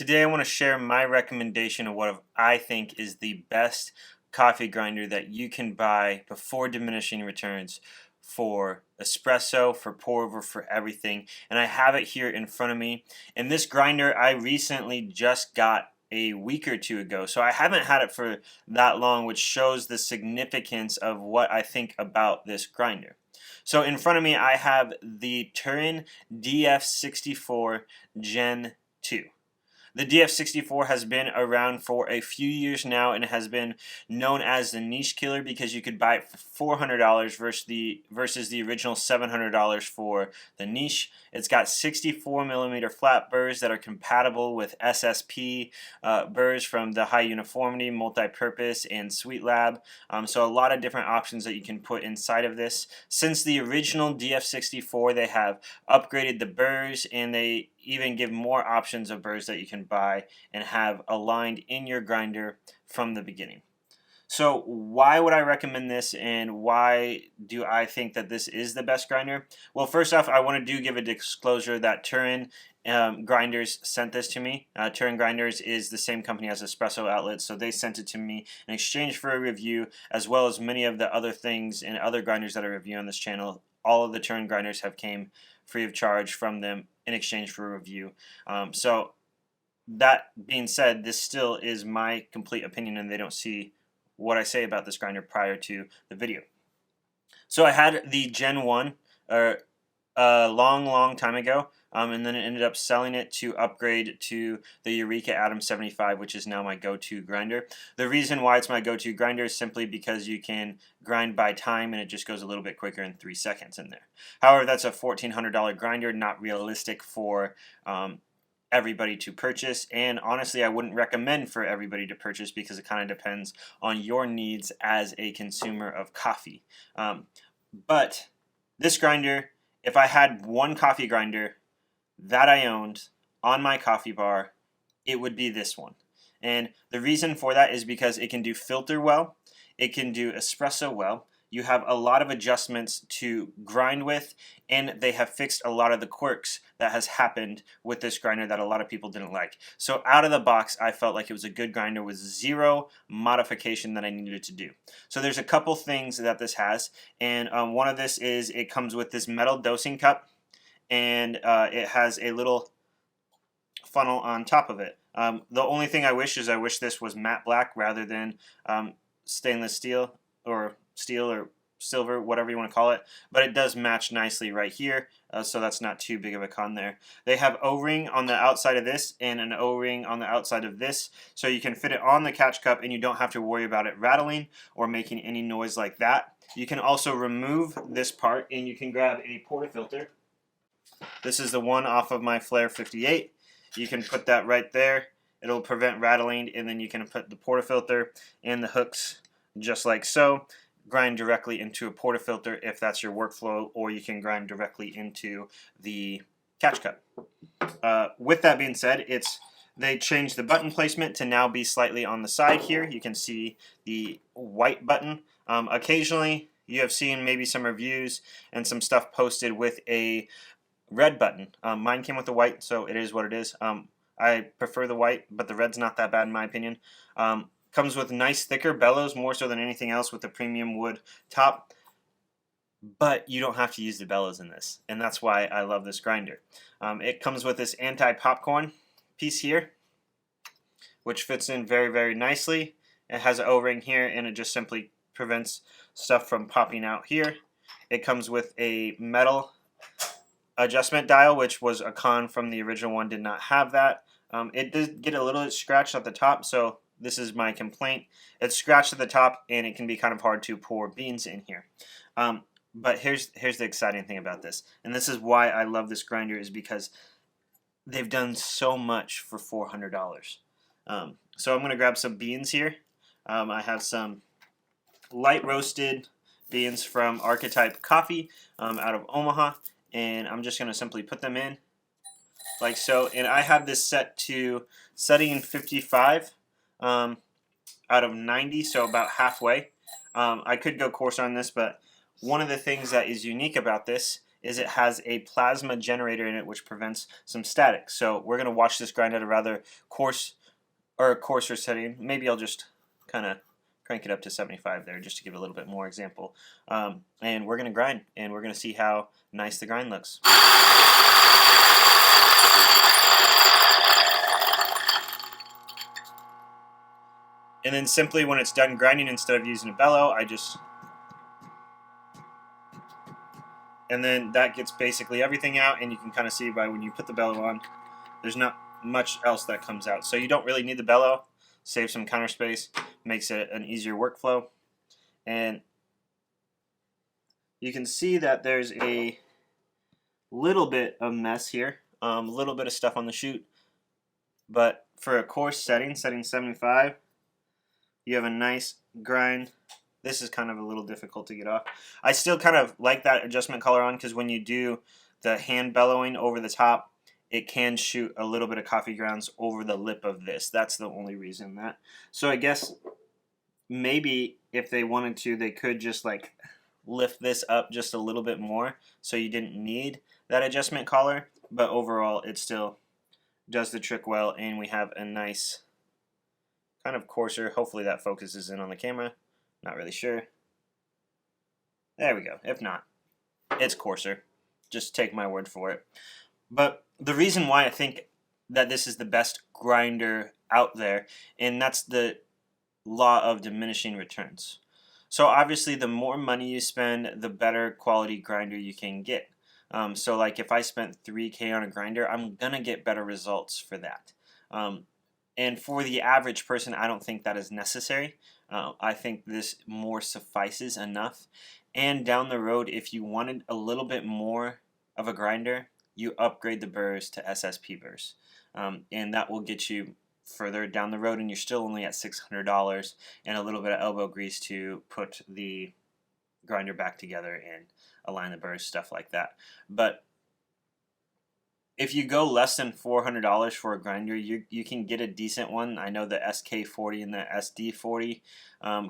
Today I want to share my recommendation of what I think is the best coffee grinder that you can buy before diminishing returns for espresso, for pour over, for everything. And I have it here in front of me. And this grinder I recently just got a week or two ago, so I haven't had it for that long, which shows the significance of what I think about this grinder. So in front of me I have the Turin DF64 Gen 2. The DF64 has been around for a few years now and has been known as the niche killer because you could buy it for $400 versus the original $700 for the niche. It's got 64mm flat burrs that are compatible with SSP burrs from the High Uniformity, Multi-Purpose, and SweetLab. So a lot of different options that you can put inside of this. Since the original DF64, they have upgraded the burrs and they even give more options of burrs that you can buy and have aligned in your grinder from the beginning. So why would I recommend this and why do I think that this is the best grinder? Well, first off, I want to give a disclosure that Turin Grinders sent this to me. Turin Grinders is the same company as Espresso Outlet, so they sent it to me in exchange for a review, as well as many of the other things and other grinders that I review on this channel. All of the Turin Grinders have came free of charge from them in exchange for a review. So that being said, this still is my complete opinion and they don't see what I say about this grinder prior to the video. So I had the Gen 1 a long time ago, and then it ended up selling it to upgrade to the Eureka Atom 75, which is now my go-to grinder. The reason why it's my go-to grinder is simply because you can grind by time and it just goes a little bit quicker in 3 seconds in there. However, that's a $1,400 grinder, not realistic for everybody to purchase, and honestly I wouldn't recommend for everybody to purchase because it kind of depends on your needs as a consumer of coffee. But this grinder, if I had one coffee grinder that I owned on my coffee bar, it would be this one. And the reason for that is because it can do filter well, it can do espresso well. You have a lot of adjustments to grind with, and they have fixed a lot of the quirks that has happened with this grinder that a lot of people didn't like. So out of the box, I felt like it was a good grinder with zero modification that I needed to do. So there's a couple things that this has, and one of this is it comes with this metal dosing cup, and it has a little funnel on top of it. The only thing I wish this was matte black rather than stainless steel or silver, whatever you want to call it, but it does match nicely right here, so that's not too big of a con there. They have O-ring on the outside of this and an O-ring on the outside of this, so you can fit it on the catch cup and you don't have to worry about it rattling or making any noise like that. You can also remove this part and you can grab a portafilter. This is the one off of my Flair 58. You can put that right there. It'll prevent rattling, and then you can put the portafilter and the hooks just like so. Grind directly into a portafilter if that's your workflow, or you can grind directly into the catch cup. With that being said, they changed the button placement to now be slightly on the side here. You can see the white button. Occasionally you have seen maybe some reviews and some stuff posted with a red button. Mine came with the white, so it is what it is. I prefer the white, but the red's not that bad in my opinion. Comes with nice thicker bellows, more so than anything else, with the premium wood top. But you don't have to use the bellows in this, and that's why I love this grinder. It comes with this anti-popcorn piece here, which fits in very nicely. It has an O-ring here, and it just simply prevents stuff from popping out here. It comes with a metal adjustment dial, which was a con from the original one, did not have that. It did get a little scratched at the top, so this is my complaint. It's scratched at the top and it can be kind of hard to pour beans in here. But here's the exciting thing about this, and this is why I love this grinder, is because they've done so much for $400. So I'm going to grab some beans here. I have some light roasted beans from Archetype Coffee out of Omaha, and I'm just going to simply put them in like so. And I have this set to setting 55 out of 90, so about halfway. I could go coarse on this, but one of the things that is unique about this is it has a plasma generator in it which prevents some static. So we're going to watch this grind at a rather coarse or a coarser setting. Maybe I'll just kind of crank it up to 75 there just to give a little bit more example. And we're going to grind, and we're going to see how nice the grind looks. And then simply when it's done grinding, instead of using a bellow, I just... And then that gets basically everything out, and you can kind of see by when you put the bellow on, there's not much else that comes out. So you don't really need the bellow. Save some counter space, makes it an easier workflow. And you can see that there's a little bit of mess here, a little bit of stuff on the chute. But for a coarse setting 75, you have a nice grind. This is kind of a little difficult to get off. I still kind of like that adjustment collar on because when you do the hand bellowing over the top, it can shoot a little bit of coffee grounds over the lip of this. That's the only reason that. So I guess maybe if they wanted to, they could just like lift this up just a little bit more so you didn't need that adjustment collar. But overall, it still does the trick well, and we have a nice kind of coarser. Hopefully that focuses in on the camera. Not really sure. There we go. If not, it's coarser. Just take my word for it. But the reason why I think that this is the best grinder out there, and that's the law of diminishing returns. So obviously the more money you spend, the better quality grinder you can get. So like if I spent $3K on a grinder, I'm going to get better results for that. And for the average person, I don't think that is necessary. I think this more suffices enough. And down the road, if you wanted a little bit more of a grinder, you upgrade the burrs to SSP burrs. And that will get you further down the road, and you're still only at $600 and a little bit of elbow grease to put the grinder back together and align the burrs, stuff like that. But if you go less than $400 for a grinder, you can get a decent one. I know the SK40 and the SD40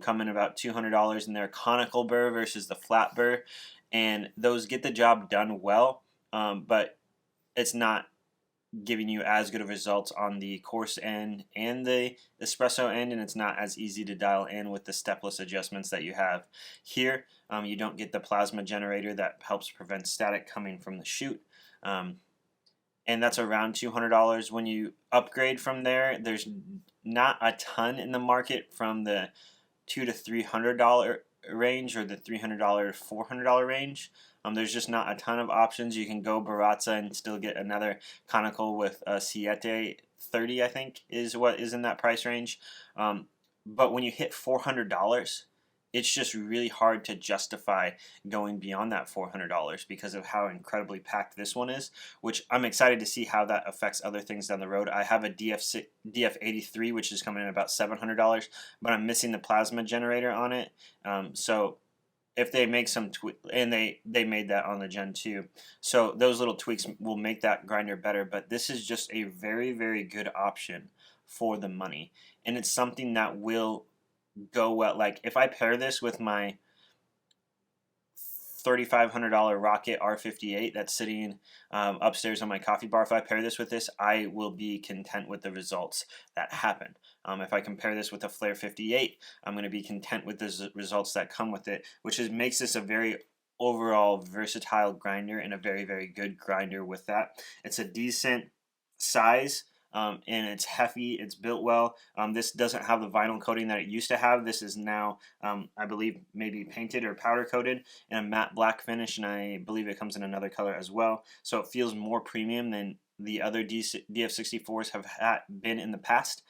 come in about $200, and they're conical burr versus the flat burr, and those get the job done well, but it's not giving you as good of results on the coarse end and the espresso end, and it's not as easy to dial in with the stepless adjustments that you have here. You don't get the plasma generator that helps prevent static coming from the chute. And that's around $200. When you upgrade from there, there's not a ton in the market from the $200 to $300 range or the $300 $400 range. There's just not a ton of options. You can go Baratza and still get another conical with a Siete 30, I think, is what is in that price range. But when you hit $400, it's just really hard to justify going beyond that $400 because of how incredibly packed this one is, which I'm excited to see how that affects other things down the road. I have a DF83, which is coming in about $700, but I'm missing the plasma generator on it. So if they make some and they made that on the Gen 2, so those little tweaks will make that grinder better. But this is just a very, very good option for the money, and it's something that will go well. Like if I pair this with my $3,500 Rocket R58 that's sitting upstairs on my coffee bar, if I pair this with this, I will be content with the results that happen. If I compare this with a Flare 58, I'm going to be content with the results that come with it, which makes this a very overall versatile grinder and a very, very good grinder with that. It's a decent size. And it's hefty, it's built well. This doesn't have the vinyl coating that it used to have. This is now, I believe, maybe painted or powder coated in a matte black finish, and I believe it comes in another color as well. So it feels more premium than the other DF64s have been in the past.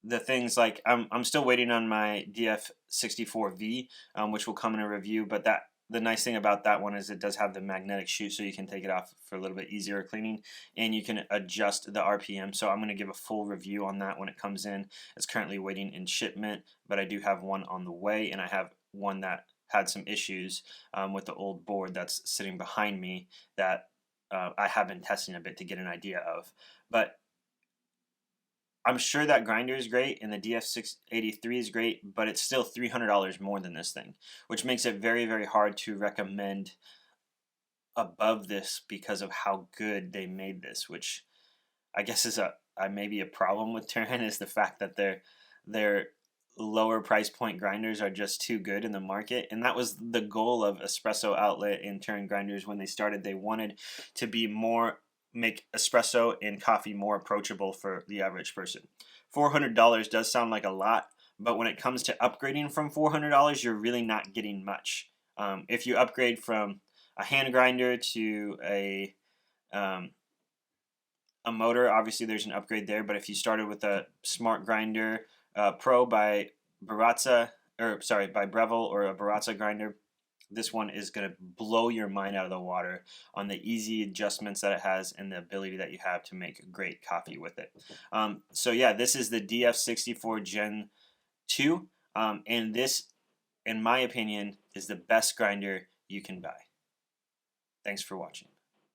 The things like, I'm still waiting on my DF64V, which will come in a review, but the nice thing about that one is it does have the magnetic chute, so you can take it off for a little bit easier cleaning, and you can adjust the RPM. So I'm going to give a full review on that when it comes in. It's currently waiting in shipment, but I do have one on the way, and I have one that had some issues with the old board that's sitting behind me that I have been testing a bit to get an idea of. But I'm sure that grinder is great and the DF683 is great, but it's still $300 more than this thing, which makes it very, very hard to recommend above this because of how good they made this, which I guess is maybe a problem with Turin is the fact that their lower price point grinders are just too good in the market, and that was the goal of Espresso Outlet and Turin grinders when they started. They wanted to be make espresso and coffee more approachable for the average person. $400 does sound like a lot, but when it comes to upgrading from $400, you're really not getting much. If you upgrade from a hand grinder to a motor, obviously there's an upgrade there, but if you started with a Smart Grinder Pro by Baratza, by Breville, or a Baratza grinder, this one is going to blow your mind out of the water on the easy adjustments that it has and the ability that you have to make great coffee with it. So yeah, this is the DF64 Gen 2, and this, in my opinion, is the best grinder you can buy. Thanks for watching.